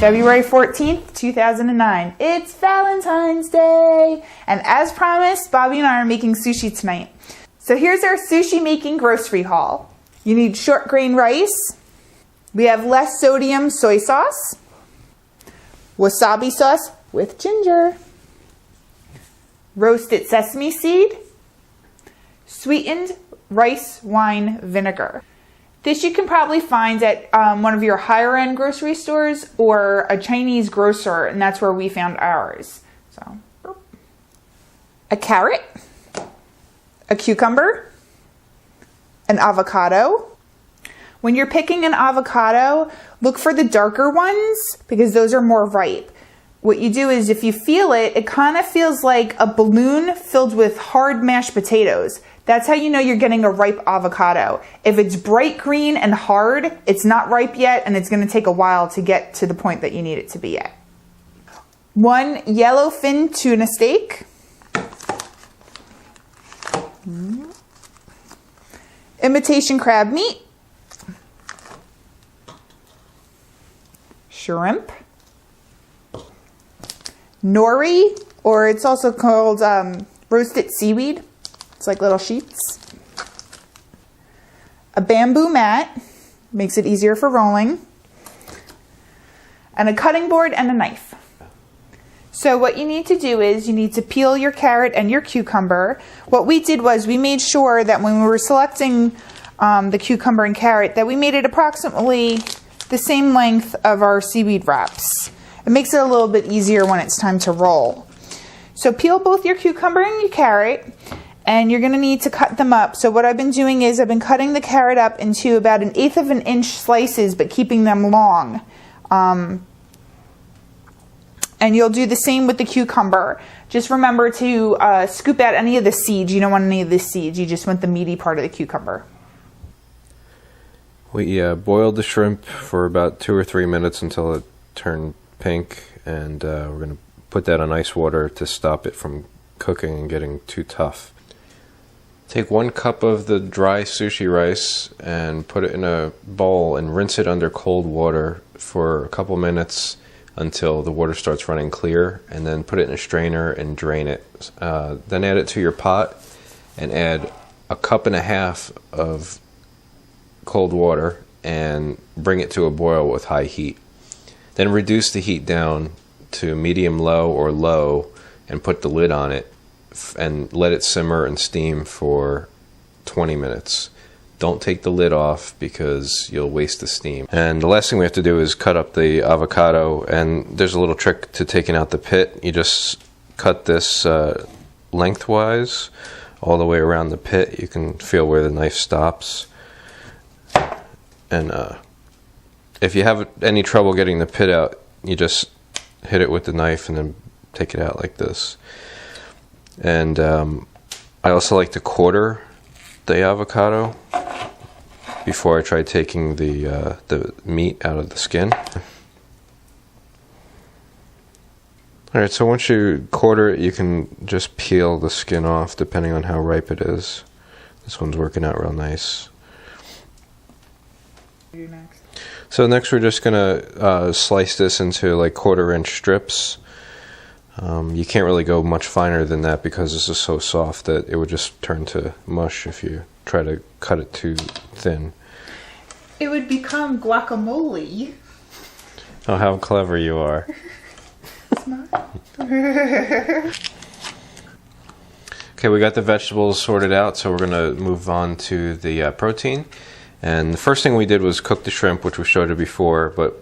February 14th, 2009. It's Valentine's Day! And as promised, Bobby and I are making sushi tonight. So here's our sushi making grocery haul. You need short grain rice. We have less sodium soy sauce. Wasabi sauce with ginger. Roasted sesame seed. Sweetened rice wine vinegar. This you can probably find at one of your higher end grocery stores or a Chinese grocer, and that's where we found ours. So, a carrot, a cucumber, an avocado. When you're picking an avocado, look for the darker ones because those are more ripe. What you do is if you feel it, it kind of feels like a balloon filled with hard mashed potatoes. That's how you know you're getting a ripe avocado. If it's bright green and hard, it's not ripe yet, and it's going to take a while to get to the point that you need it to be at. 1 yellowfin tuna steak. Imitation crab meat. Shrimp. Nori, or it's also called roasted seaweed. It's like little sheets. A bamboo mat, makes it easier for rolling. And a cutting board and a knife. So what you need to do is you need to peel your carrot and your cucumber. What we did was we made sure that when we were selecting the cucumber and carrot that we made it approximately the same length of our seaweed wraps. It makes it a little bit easier when it's time to roll. So peel both your cucumber and your carrot, and you're going to need to cut them up. So what I've been doing is I've been cutting the carrot up into about 1/8 of an inch slices, but keeping them long. And you'll do the same with the cucumber. Just remember to scoop out any of the seeds. You don't want any of the seeds. You just want the meaty part of the cucumber. We boiled the shrimp for about 2 or 3 minutes until it turned pink, and we're going to put that on ice water to stop it from cooking and getting too tough. Take 1 cup of the dry sushi rice and put it in a bowl and rinse it under cold water for a couple minutes until the water starts running clear, and then put it in a strainer and drain it. Then add it to your pot and add 1.5 cups of cold water and bring it to a boil with high heat. Then reduce the heat down to medium-low or low and put the lid on it and let it simmer and steam for 20 minutes. Don't take the lid off because you'll waste the steam. And the last thing we have to do is cut up the avocado, and there's a little trick to taking out the pit. You just cut this lengthwise all the way around the pit. You can feel where the knife stops. And if you have any trouble getting the pit out, you just hit it with the knife and then take it out like this. And I also like to quarter the avocado before I try taking the meat out of the skin. Alright, so once you quarter it, you can just peel the skin off depending on how ripe it is. This one's working out real nice. So next we're just going to slice this into like 1/4 inch strips. You can't really go much finer than that because this is so soft that it would just turn to mush if you try to cut it too thin. It would become guacamole. Oh, how clever you are. It's not. Okay, we got the vegetables sorted out, so we're going to move on to the protein. And the first thing we did was cook the shrimp, which we showed you before, but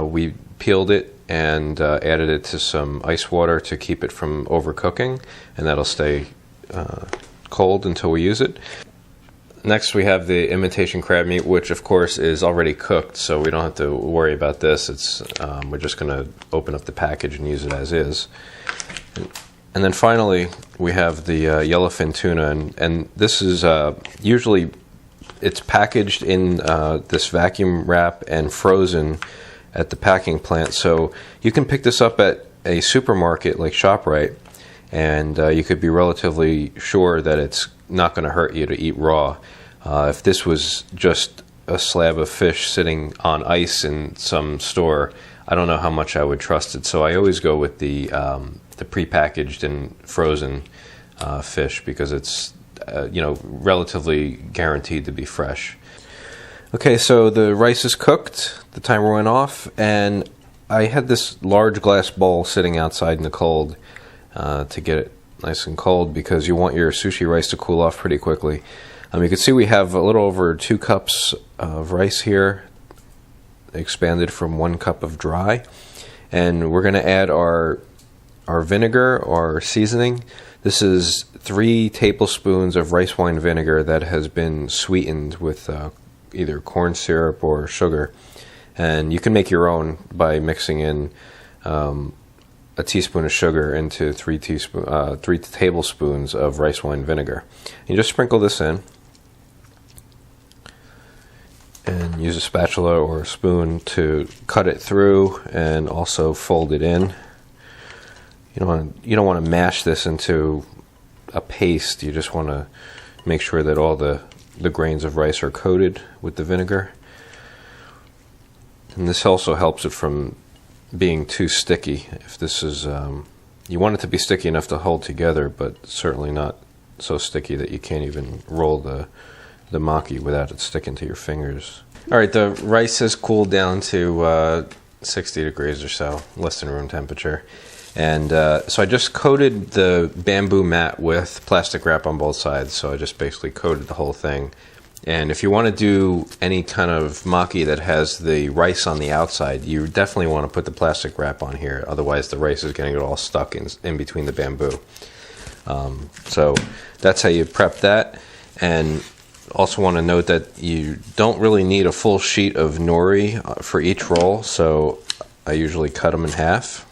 we peeled it and added it to some ice water to keep it from overcooking, and that'll stay cold until we use it. Next we have the imitation crab meat, which of course is already cooked, so we don't have to worry about this. It's we're just going to open up the package and use it as is. And then finally we have the yellowfin tuna, and this is usually it's packaged in this vacuum wrap and frozen at the packing plant. So you can pick this up at a supermarket like ShopRite, and you could be relatively sure that it's not going to hurt you to eat raw. If this was just a slab of fish sitting on ice in some store, I don't know how much I would trust it. So I always go with the prepackaged and frozen fish because it's relatively guaranteed to be fresh. Okay, so the rice is cooked. The timer went off, and I had this large glass bowl sitting outside in the cold to get it nice and cold because you want your sushi rice to cool off pretty quickly. You can see we have a little over 2 cups of rice here, expanded from 1 cup of dry, and we're going to add our vinegar, our seasoning. This is 3 tablespoons of rice wine vinegar that has been sweetened with either corn syrup or sugar, and you can make your own by mixing in a teaspoon of sugar into 3 tablespoons of rice wine vinegar. You just sprinkle this in and use a spatula or a spoon to cut it through and also fold it in. You don't want to mash this into a paste. You just want to make sure that all the grains of rice are coated with the vinegar. And this also helps it from being too sticky. If this is, you want it to be sticky enough to hold together, but certainly not so sticky that you can't even roll the maki without it sticking to your fingers. All right, the rice has cooled down to 60 degrees or so, less than room temperature. And so I just coated the bamboo mat with plastic wrap on both sides. So I just basically coated the whole thing. And if you want to do any kind of maki that has the rice on the outside, you definitely want to put the plastic wrap on here. Otherwise, the rice is going to get all stuck in between the bamboo. So that's how you prep that. And also want to note that you don't really need a full sheet of nori for each roll. So I usually cut them in half.